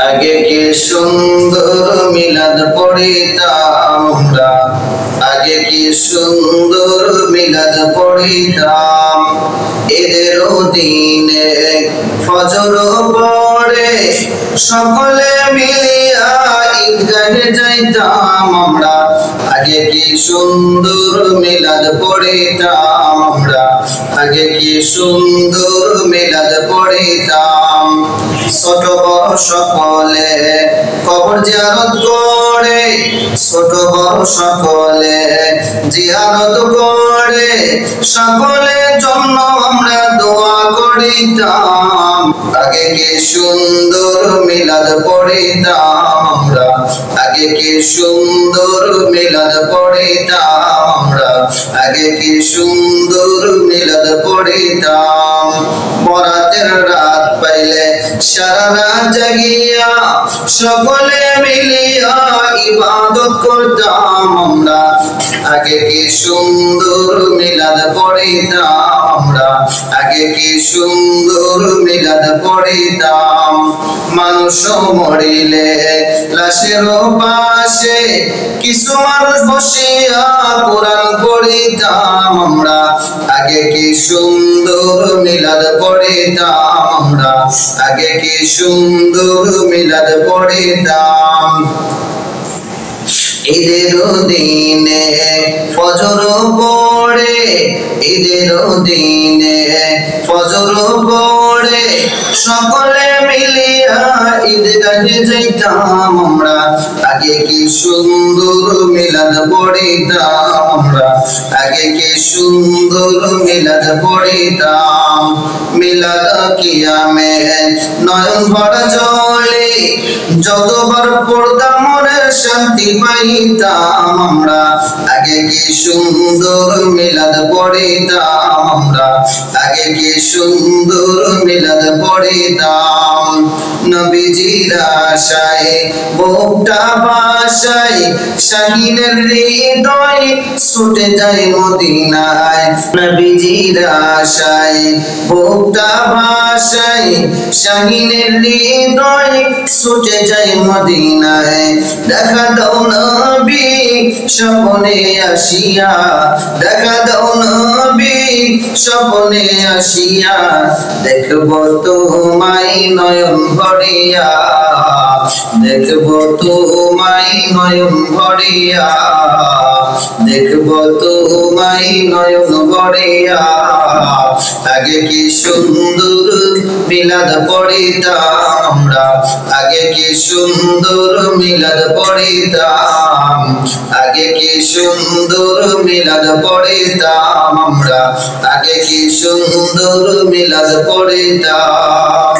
আগে কি সুন্দর মিলাদ পড়িতাম আমরা, আগে কি সুন্দর মিলাদ পড়িতাম। ঈদের দিনে ফজর পড়ে সকলে মিলিয়া ঈদগাহে যাইতাম আমরা, আগে কি সুন্দর মিলাদ পড়িতাম আমরা, আগে কি সুন্দর মিলাদ পড়িতাম। ছোট বড় সকলে কবর জিয়ারত করে, ছোট বড় সকলে জিয়ারত করে, সকলের জন্য আমরা দোয়া করিতাম। আগে কি সুন্দর মিলাদ পড়িতাম আমরা, আগে কি সুন্দর মিলাদ পড়িতাম আমরা, আগে কি সুন্দর মিলাদ পড়িতাম। বরাতের রাত পাইলে সারা রাত জাগিয়া সকলে মিলিয়া ইবাদত করতাম আমরা, আগে কি সুন্দর মিলাদ পড়িতাম আমরা, আগে কি সুন্দর মিলাদ পড়িতাম। মানুষ মরিলে লাশের পাশে কিছু মানুষ বসিয়া কোরআন পড়িতাম আমরা, আগে কি সুন্দর মিলাদ পড়িতাম আমরা, আগে কি সুন্দর মিলাদ পড়িতাম। ঈদের দিনে ফজর পড়ে, ঈদের দিনে ফজর পড়ে সকলে মিলিয়া ঈদগাহে যাইতাম আমরা, আগে কি সুন্দর মিলাদ পড়িতাম আমরা, আগে কি সুন্দর মিলাদ পড়িতাম। মিলাদ কিয়ামে নয়ন ভরা জলে যতবার পড়তাম মনের শান্তি পাইতাম আমরা, আগে কি সুন্দর মিলাদ পড়িতাম আমরা, আগে কি সুন্দর মিলাদ পড়িতাম। নবীজির আশায় বুকটা ভাসায়, শাহিনের হৃদয় ছুটে যায় মদিনায়। নবীজির আশায় বুকটা ভাসায়, শাহিনের হৃদয় ছুটে যায় মদিনায়। দেখা দাও নবী স্বপ্নে আসিয়া, দেখা দাও নবী স্বপ্নে আসিয়া, দেখব তোমায় নয়ন ভরিয়া, দেখব তোমায় নয়ন ভরিয়া, দেখব তোমায় নয়ন ভরিয়া। আগে কি সুন্দর মিলাদ পড়িতাম আমরা, আগে কি সুন্দর মিলাদ পড়িতাম, আগে কি সুন্দর মিলাদ পড়িতাম আমরা, আগে কি সুন্দর মিলাদ পড়িতাম।